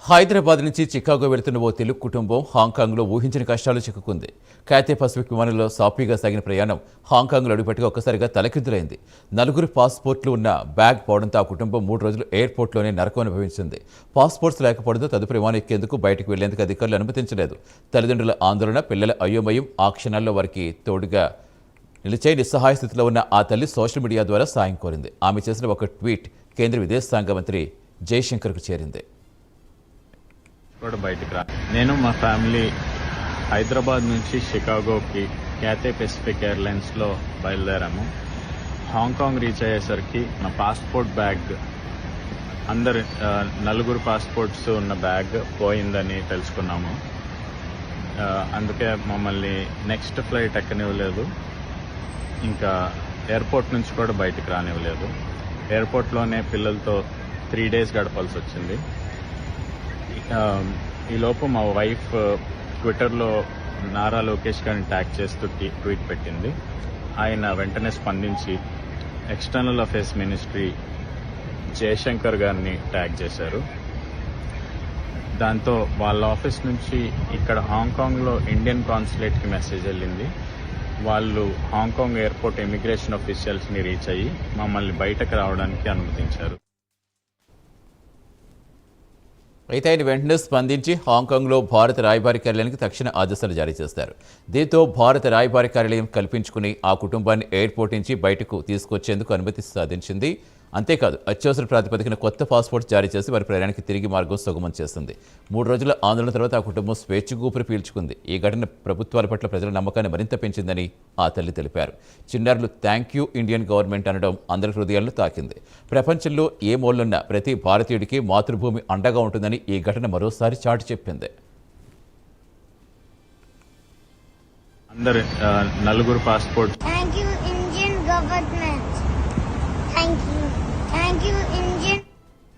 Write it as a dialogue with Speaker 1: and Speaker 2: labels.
Speaker 1: హైదరాబాద్ నుంచి చికాగో వెళుతున్న ఓ తెలుగు కుటుంబం హాంకాంగ్లో ఊహించని కష్టాలు చిక్కుకుంది. కాథే పసిఫిక్ విమానంలో సాఫీగా సాగిన ప్రయాణం హాంకాంగ్లో అడుగుపెట్టుగా ఒక్కసారిగా తలకిందులైంది. 4 పాస్పోర్ట్లు ఉన్న బ్యాగ్ పోవడంతో ఆ కుటుంబం 3 రోజులు ఎయిర్పోర్ట్లోనే నరకం అనుభవించింది. పాస్పోర్ట్స్ లేకపోవడంతో తదుపరి విమానం ఎక్కేందుకు బయటకు వెళ్లేందుకు అధికారులు అనుమతించలేదు. తల్లిదండ్రుల ఆందోళన, పిల్లల అయోమయం ఆ క్షణాల్లో వారికి తోడుగా నిలిచే నిస్సహాయ స్థితిలో ఉన్న ఆ తల్లి సోషల్ మీడియా ద్వారా సాయం కోరింది. ఆమె చేసిన ఒక ట్వీట్ కేంద్ర విదేశాంగ మంత్రి జయశంకర్కు చేరింది.
Speaker 2: కూడా బయటికి రా. నేను మా ఫ్యామిలీ హైదరాబాద్ నుంచి షికాగోకి క్యాథే పెసిఫిక్ ఎయిర్లైన్స్లో బయలుదేరాము. హాంకాంగ్ రీచ్ అయ్యేసరికి నా పాస్పోర్ట్ బ్యాగ్ అందరు 4 పాస్పోర్ట్స్ ఉన్న బ్యాగ్ పోయిందని తెలుసుకున్నాము. అందుకే మమ్మల్ని నెక్స్ట్ ఫ్లైట్ ఎక్కనివ్వలేదు, ఇంకా ఎయిర్పోర్ట్ నుంచి కూడా బయటికి రానివ్వలేదు. ఎయిర్పోర్ట్లోనే పిల్లలతో 3 days గడపాల్సి వచ్చింది. ఈలోపు మా వైఫ్ ట్విట్టర్లో నారా లోకేష్ గారిని ట్యాగ్ చేస్తూ ట్వీట్ పెట్టింది. ఆయన వెంటనే స్పందించి ఎక్స్టర్నల్ అఫేర్స్ మినిస్ట్రీ జయశంకర్ గారిని ట్యాగ్ చేశారు. దాంతో వాళ్ళ ఆఫీస్ నుంచి ఇక్కడ హాంకాంగ్లో ఇండియన్ కాన్సులేట్కి మెసేజ్ వెళ్ళింది. వాళ్ళు హాంకాంగ్ ఎయిర్పోర్ట్ ఇమిగ్రేషన్ ఆఫీషియల్స్ని రీచ్ అయ్యి మమ్మల్ని బయటకు రావడానికి అనుమతించారు.
Speaker 1: అయితే ఆయన వెంటనే స్పందించి హాంకాంగ్లో భారత రాయబారి కార్యాలయానికి తక్షణ ఆదేశాలు జారీ చేస్తారు. దీంతో భారత రాయబారి కార్యాలయం కల్పించుకుని ఆ కుటుంబాన్ని ఎయిర్పోర్ట్ నుంచి బయటకు తీసుకొచ్చేందుకు అనుమతి సాధించింది. అంతేకాదు, అత్యవసర ప్రాతిపదికన కొత్త పాస్పోర్ట్ జారీ చేసి వారి ప్రయాణానికి తిరిగి మార్గం సుగమం చేస్తుంది. 3 రోజుల ఆందోళన తర్వాత ఆ కుటుంబం స్వేచ్ఛ ఊపిరి పీల్చుకుంది. ఈ ఘటన ప్రభుత్వాల పట్ల ప్రజల నమ్మకాన్ని మరింత పెంచిందని ఆ తల్లి తెలిపారు. చిన్నారులు థ్యాంక్ యూ ఇండియన్ గవర్నమెంట్ అనడం అందరి హృదయాలను తాకింది. ప్రపంచంలో ఏ మూలనున్న ప్రతి భారతీయుడికి మాతృభూమి అండగా ఉంటుందని ఈ ఘటన మరోసారి చాటి చెప్పింది.
Speaker 2: అందరు 4 passport
Speaker 3: Thank you, Indian government.